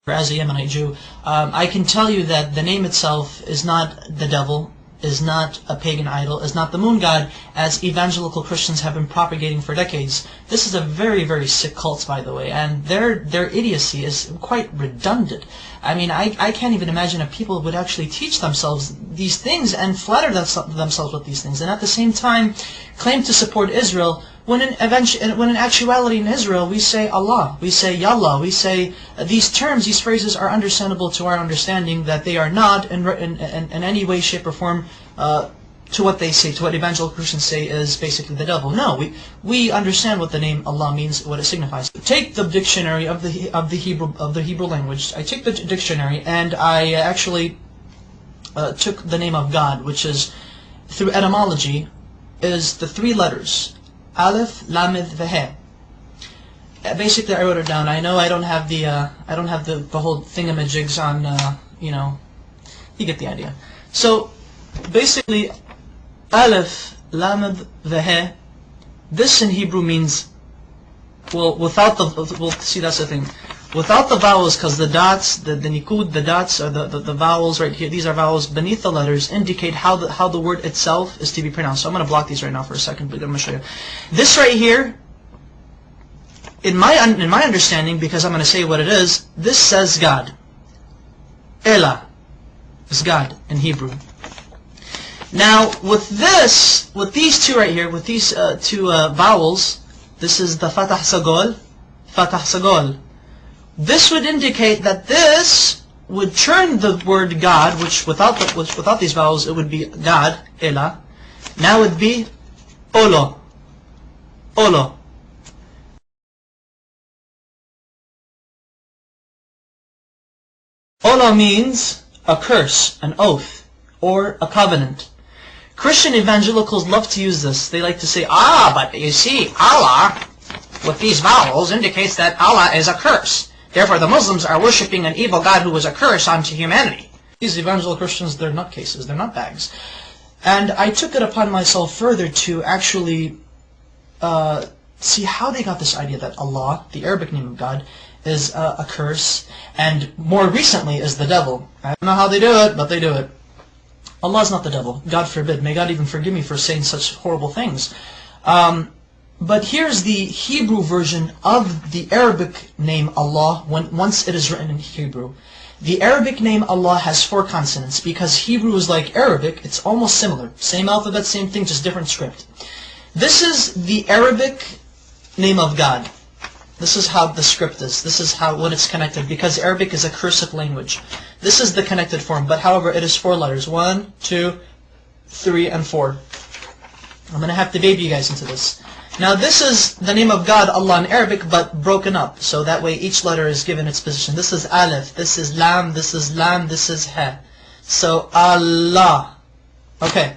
as a Yemenite Jew, I can tell you that the name itself is not the devil, is not a pagan idol, is not the moon god, as evangelical Christians have been propagating for decades. This is a very, very sick cult, by the way, and their idiocy is quite redundant. I mean, I can't even imagine if people would actually teach themselves these things and flatter themselves with these things, and at the same time claim to support Israel, when in actuality in Israel we say Allah, we say Yallah, we say these terms, these phrases are understandable to our understanding, that they are not in any way, shape, or form to what they say, to what evangelical Christians say is basically the devil. No, we understand what the name Allah means, what it signifies. Take the dictionary of the Hebrew language. I take the dictionary and I actually took the name of God, which is, through etymology, is the three letters Aleph, Lamed, Veh. Basically, I wrote it down. I know I don't have the whole thingamajigs on, you know, you get the idea. So basically, Aleph, Lamed, Veh. This in Hebrew means, well, without the, well, see, that's the thing. Without the vowels, because the dots, the nikud, the dots are the vowels right here. These are vowels beneath the letters, indicate how the word itself is to be pronounced. So I'm going to block these right now for a second, but I'm going to show you. This right here, in my understanding, because I'm going to say what it is, this says God. Elah is God in Hebrew. Now, with these two right here, with these two vowels, this is the Fatah Sagol, Fatah Sagol. This would indicate that this would turn the word God, which without these vowels it would be God, Elah. Now it would be Olo, Olo. Olo means a curse, an oath, or a covenant. Christian evangelicals love to use this. They like to say, but you see, Allah, with these vowels, indicates that Allah is a curse. Therefore, the Muslims are worshipping an evil God who was a curse onto humanity. These evangelical Christians, they're nutcases, they're nutbags. And I took it upon myself further to actually see how they got this idea that Allah, the Arabic name of God, is a curse, and more recently is the devil. I don't know how they do it, but they do it. Allah is not the devil. God forbid. May God even forgive me for saying such horrible things. But here's the Hebrew version of the Arabic name Allah once it is written in Hebrew. The Arabic name Allah has 4 consonants because Hebrew is like Arabic. It's almost similar. Same alphabet, same thing, just different script. This is the Arabic name of God. This is how the script is. This is when it's connected, because Arabic is a cursive language. This is the connected form, but however, it is 4 letters. 1, 2, 3, and 4. I'm going to have to baby you guys into this. Now this is the name of God, Allah, in Arabic, but broken up. So that way each letter is given its position. This is Aleph, this is Lam, this is Lam, this is He. So Allah. Okay.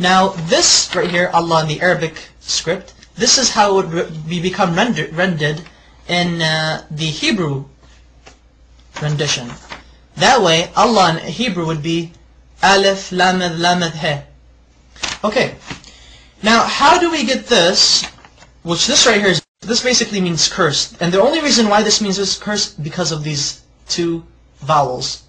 Now this right here, Allah in the Arabic script, this is how it would become rendered in the Hebrew rendition. That way, Allah in Hebrew would be Aleph, Lamed, Lamed, He. Okay. Now, how do we get this, which this right here, this basically means cursed. And the only reason why this means this cursed, because of these 2 vowels.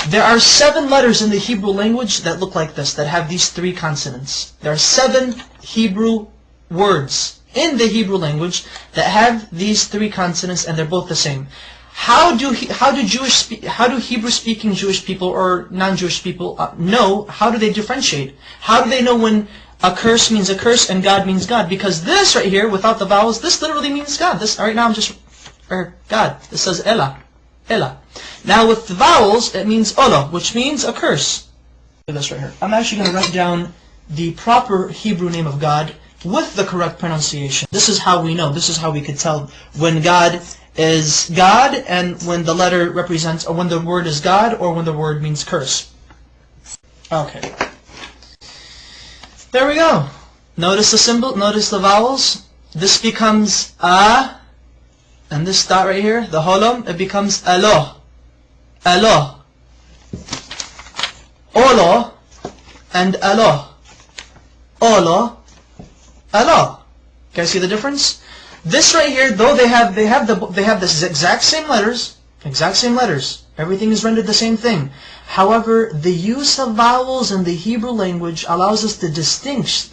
There are 7 letters in the Hebrew language that look like this, that have these 3 consonants. There are 7 Hebrew words in the Hebrew language that have these 3 consonants, and they're both the same. How do Hebrew-speaking Jewish people or non-Jewish people know? How do they differentiate? How do they know when a curse means a curse and God means God? Because this right here, without the vowels, this literally means God. This right now I'm just, God. This says Elah, Elah. Now with the vowels, it means Olo, which means a curse. Look at this right here. I'm actually going to write down the proper Hebrew name of God with the correct pronunciation. This is how we know. This is how we could tell when God is God, and when the letter represents, or when the word is God, or when the word means curse. Okay. There we go. Notice the symbol, notice the vowels. This becomes A, and this dot right here, the holom, it becomes Alo. Alo. Olo, and Alo. Olo, Alo. Can you see the difference? This right here, though they have the exact same letters, Exact same letters. Everything is rendered the same thing. However, the use of vowels in the Hebrew language allows us to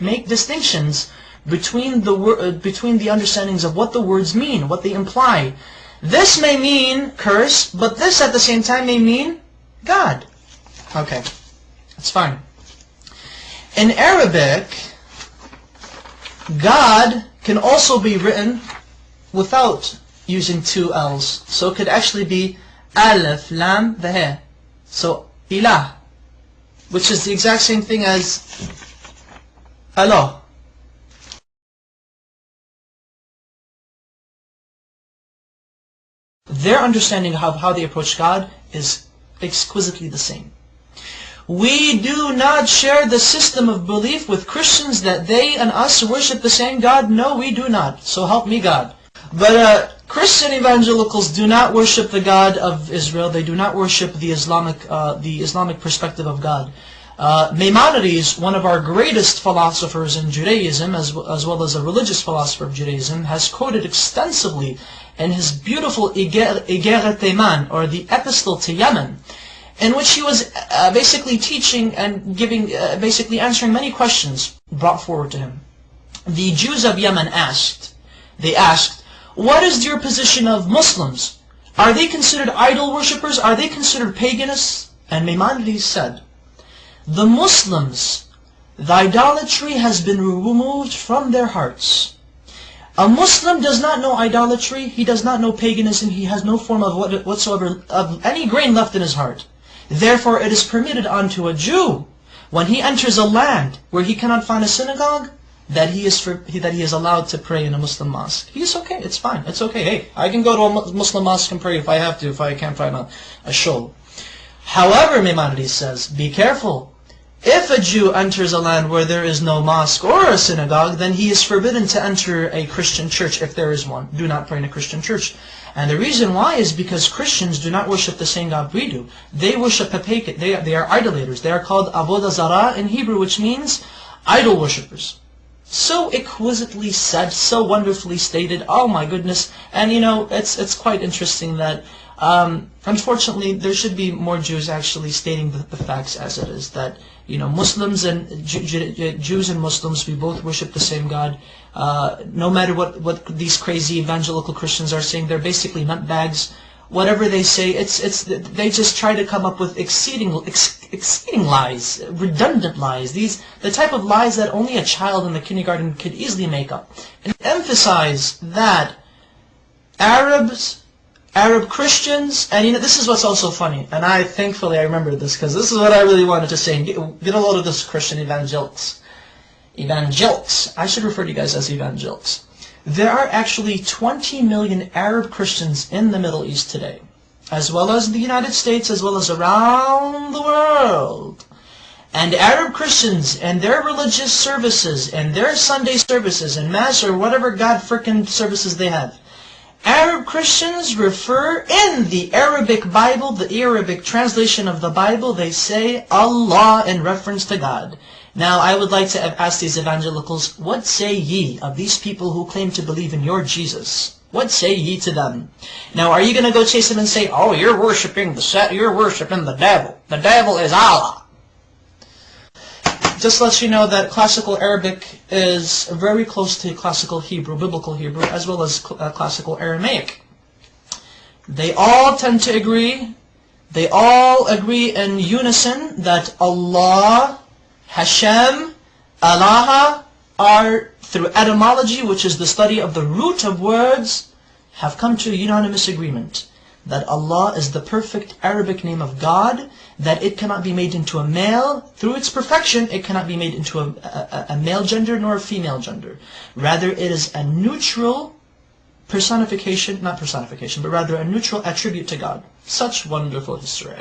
make distinctions between the understandings of what the words mean, what they imply. This may mean curse, but this at the same time may mean God. Okay, that's fine. In Arabic, God can also be written without using two L's. So it could actually be Alif, Lam, the He. So, Ilah, which is the exact same thing as Allah. Their understanding of how they approach God is exquisitely the same. We do not share the system of belief with Christians that they and us worship the same God. No, we do not. So help me God. But Christian evangelicals do not worship the God of Israel. They do not worship the Islamic perspective of God. Maimonides, one of our greatest philosophers in Judaism, as well as a religious philosopher of Judaism, has quoted extensively in his beautiful Igeret Teman, or the Epistle to Yemen, in which he was basically teaching and basically answering many questions brought forward to him. The Jews of Yemen asked, what is your position of Muslims? Are they considered idol worshippers? Are they considered paganists? And Maimonides said, the Muslims, the idolatry has been removed from their hearts. A Muslim does not know idolatry, he does not know paganism, he has no form of whatsoever of any grain left in his heart. Therefore it is permitted unto a Jew, when he enters a land where he cannot find a synagogue, that he is allowed to pray in a Muslim mosque. He's okay, it's fine, it's okay. Hey, I can go to a Muslim mosque and pray if I have to, if I can't find a shul. However, Maimonides says, be careful. If a Jew enters a land where there is no mosque or a synagogue, then he is forbidden to enter a Christian church if there is one. Do not pray in a Christian church. And the reason why is because Christians do not worship the same God we do. They worship a pagan. They are idolaters. They are called Avodah Zarah in Hebrew, which means idol worshippers. So exquisitely said, so wonderfully stated. Oh my goodness! And you know, it's quite interesting that unfortunately there should be more Jews actually stating the facts as it is. That you know, Muslims and Jews and Muslims, we both worship the same God. No matter what these crazy evangelical Christians are saying, they're basically nutbags. Whatever they say, they just try to come up with exceeding lies, redundant lies. The type of lies that only a child in the kindergarten could easily make up. And emphasize that Arab Christians, and you know, this is what's also funny, and thankfully I remember this, because this is what I really wanted to say, and get a load of this, Christian evangelics. I should refer to you guys as evangelics. There are actually 20 million Arab Christians in the Middle East today, as well as the United States, as well as around the world. And Arab Christians and their religious services, and their Sunday services, and Mass, or whatever God frickin' services they have, Arab Christians refer in the Arabic Bible, the Arabic translation of the Bible, they say Allah in reference to God. Now, I would like to ask these evangelicals, what say ye of these people who claim to believe in your Jesus? What say ye to them? Now, are you going to go chase them and say, oh, you're worshiping the devil. The devil is Allah. Just let you know that classical Arabic is very close to classical Hebrew, biblical Hebrew, as well as classical Aramaic. They all tend to agree, they all agree in unison that Allah, Hashem, Allah are, through etymology, which is the study of the root of words, have come to a unanimous agreement that Allah is the perfect Arabic name of God, that it cannot be made into a male. Through its perfection, it cannot be made into a male gender nor a female gender. Rather, it is a neutral personification, not personification, but rather a neutral attribute to God. Such wonderful history.